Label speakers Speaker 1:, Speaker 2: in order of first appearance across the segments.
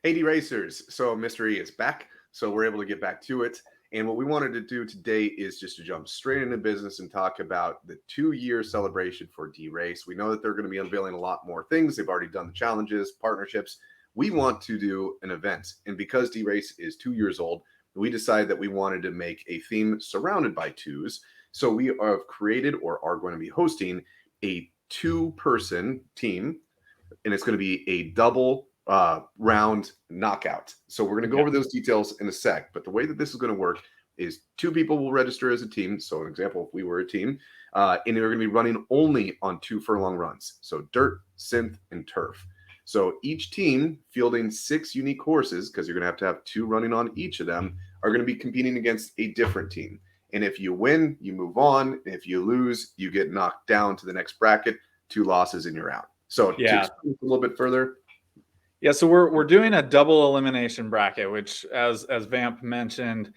Speaker 1: Hey, DeRacers. So Mystery is back. So we're able to get back to it. And what we wanted to do today is just to jump straight into business and talk about the 2-year celebration for DeRace. We know that they're going to be unveiling a lot more things. They've already done the challenges, partnerships. We want to do an event. And because DeRace is 2 years old, we decided that we wanted to make a theme surrounded by twos. So we have created or are going to be hosting a 2-person team, and it's going to be a double round knockout. So we're going to go over those details in a sec. But the way that this is going to work is 2 people will register as a team. So an example, if we were a team, and they're going to be running only on 2 furlong runs. So dirt, synth, and turf. So each team fielding 6 unique horses, because you're going to have 2 running on each of them, are going to be competing against a different team. And if you win, you move on. If you lose, you get knocked down to the next bracket. 2 losses and you're out. So to explain a little bit further.
Speaker 2: Yeah, so we're doing a double elimination bracket, which as Vamp mentioned,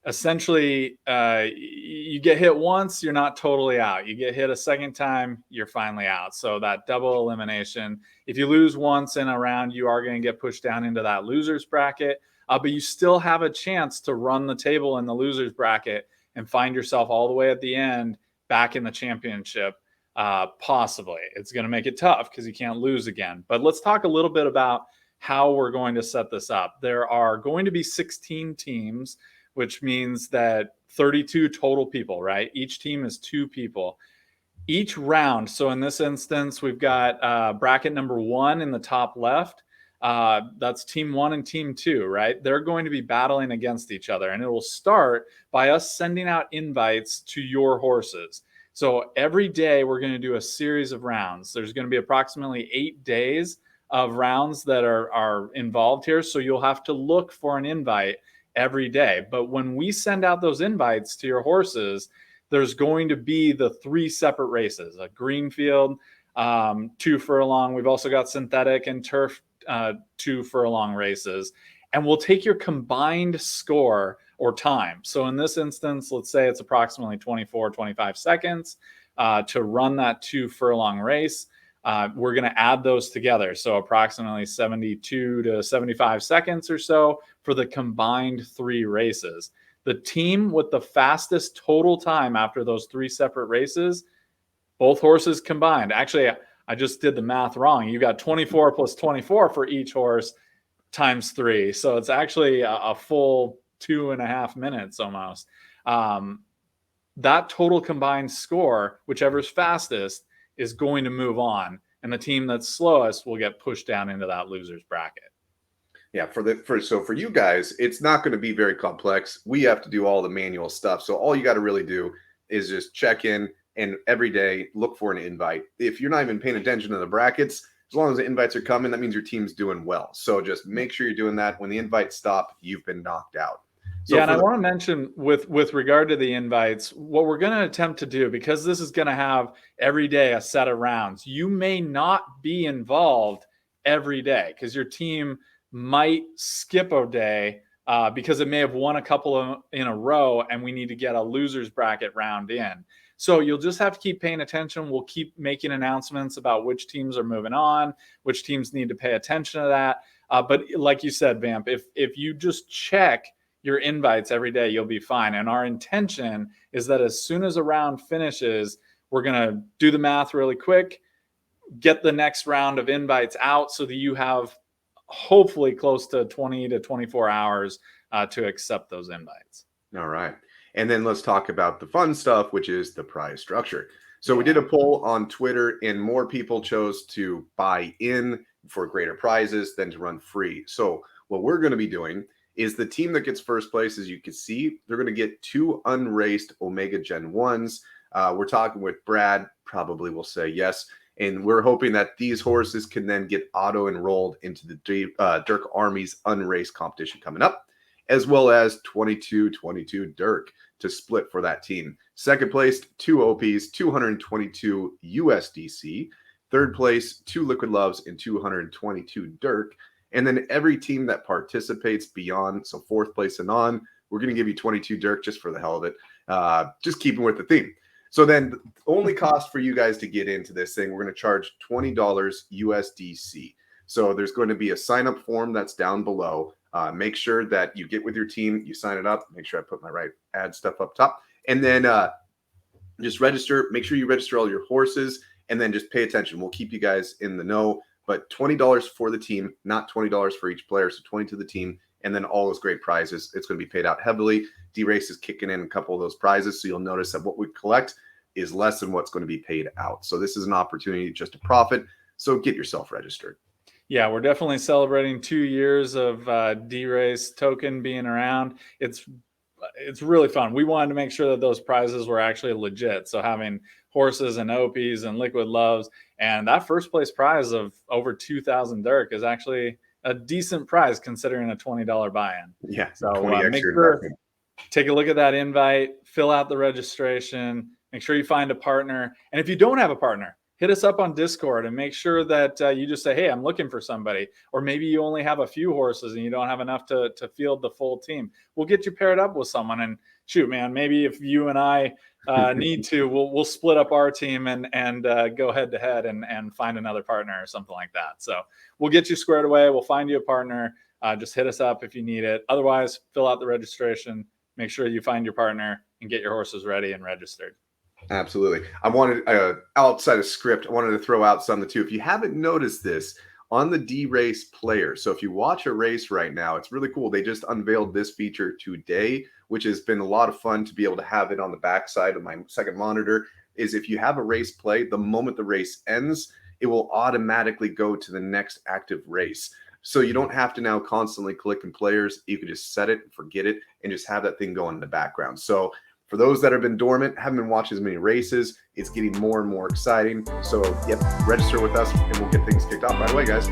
Speaker 2: essentially you get hit once, you're not totally out. You get hit a second time, you're finally out. So that double elimination, if you lose once in a round, you are going to get pushed down into that losers bracket, but you still have a chance to run the table in the losers bracket and find yourself all the way at the end back in the championship. Possibly. It's going to make it tough because you can't lose again. But let's talk a little bit about how we're going to set this up. There are going to be 16 teams, which means that 32 total people, right? Each team is 2 people. Each round, so in this instance, we've got bracket number 1 in the top left. That's team 1 and team 2, right? They're going to be battling against each other, and it will start by us sending out invites to your horses. So every day we're going to do a series of rounds. There's going to be approximately 8 days of rounds that are involved here. So you'll have to look for an invite every day. But when we send out those invites to your horses, there's going to be the 3 separate races, a green field, 2 furlong. We've also got synthetic and turf 2 furlong races. And we'll take your combined score or time. So in this instance, let's say it's approximately 24, 25 seconds to run that 2 furlong race. We're going to add those together. So approximately 72 to 75 seconds or so for the combined 3 races. The team with the fastest total time after those 3 separate races, both horses combined. Actually, I just did the math wrong. You got 24 plus 24 for each horse times 3. So it's actually a full 2.5 minutes almost. That total combined score, whichever's fastest, is going to move on, and the team that's slowest will get pushed down into that losers bracket.
Speaker 1: Yeah, for you guys, it's not going to be very complex. We have to do all the manual stuff. So all you got to really do is just check in and every day look for an invite. If you're not even paying attention to the brackets, as long as the invites are coming, that means your team's doing well. So just make sure you're doing that. When the invites stop, you've been knocked out. So
Speaker 2: and I want to mention with regard to the invites, what we're going to attempt to do, because this is going to have every day a set of rounds, you may not be involved every day because your team might skip a day because it may have won a couple in a row and we need to get a losers bracket round in. So you'll just have to keep paying attention. We'll keep making announcements about which teams are moving on, which teams need to pay attention to that. But like you said, Vamp, if you just check your invites every day, you'll be fine. And our intention is that as soon as a round finishes, we're going to do the math really quick, get the next round of invites out so that you have hopefully close to 20 to 24 hours to accept those invites.
Speaker 1: All right. And then let's talk about the fun stuff, which is the prize structure. So we did a poll on Twitter and more people chose to buy in for greater prizes than to run free. So what we're going to be doing is the team that gets first place, as you can see, they're going to get 2 unraced Omega Gen 1s. We're talking with Brad, probably will say yes. And we're hoping that these horses can then get auto-enrolled into the Dirk Army's unraced competition coming up, as well as 22-22 Dirk to split for that team. Second place, 2 OPs, 222 USDC. Third place, 2 Liquid Loves and 222 Dirk. And then every team that participates beyond, so 4th place and on, we're going to give you 22 Dirk just for the hell of it, just keeping with the theme. So then the only cost for you guys to get into this thing, we're going to charge $20 USDC. So there's going to be a sign up form that's down below. Make sure that you get with your team, you sign it up. Make sure I put my right ad stuff up top, and then just register. Make sure you register all your horses, and then just pay attention. We'll keep you guys in the know. But $20 for the team, not $20 for each player. So 20 to the team, and then all those great prizes. It's going to be paid out heavily. DeRace is kicking in a couple of those prizes, so you'll notice that what we collect is less than what's going to be paid out. So this is an opportunity just to profit. So get yourself registered.
Speaker 2: Yeah, we're definitely celebrating 2 years of DeRace token being around. It's really fun. We wanted to make sure that those prizes were actually legit. So having horses and Opies and liquid loves, and that first place prize of over 2,000 Dirk is actually a decent prize considering a $20 buy-in.
Speaker 1: Yeah,
Speaker 2: so
Speaker 1: 20
Speaker 2: make
Speaker 1: extra
Speaker 2: sure
Speaker 1: investment.
Speaker 2: take a look at that invite, fill out the registration, make sure you find a partner. And if you don't have a partner, hit us up on Discord and make sure that you just say, hey, I'm looking for somebody. Or maybe you only have a few horses and you don't have enough to field the full team. We'll get you paired up with someone. And shoot, man, maybe if you and I need to, we'll split up our team and go head to head and find another partner or something like that. So we'll get you squared away. We'll find you a partner. Just hit us up if you need it. Otherwise, fill out the registration. Make sure you find your partner and get your horses ready and registered.
Speaker 1: Absolutely. I wanted, outside of script, I wanted to throw out something too. If you haven't noticed this on the DeRace player, so if you watch a race right now, it's really cool. They just unveiled this feature today, which has been a lot of fun to be able to have it on the backside of my second monitor, is if you have a race play, the moment the race ends, it will automatically go to the next active race. So you don't have to now constantly click in players. You can just set it, forget it, and just have that thing going in the background. So for those that have been dormant, haven't been watching as many races, it's getting more and more exciting. So, yep, register with us, and we'll get things kicked off right away, guys.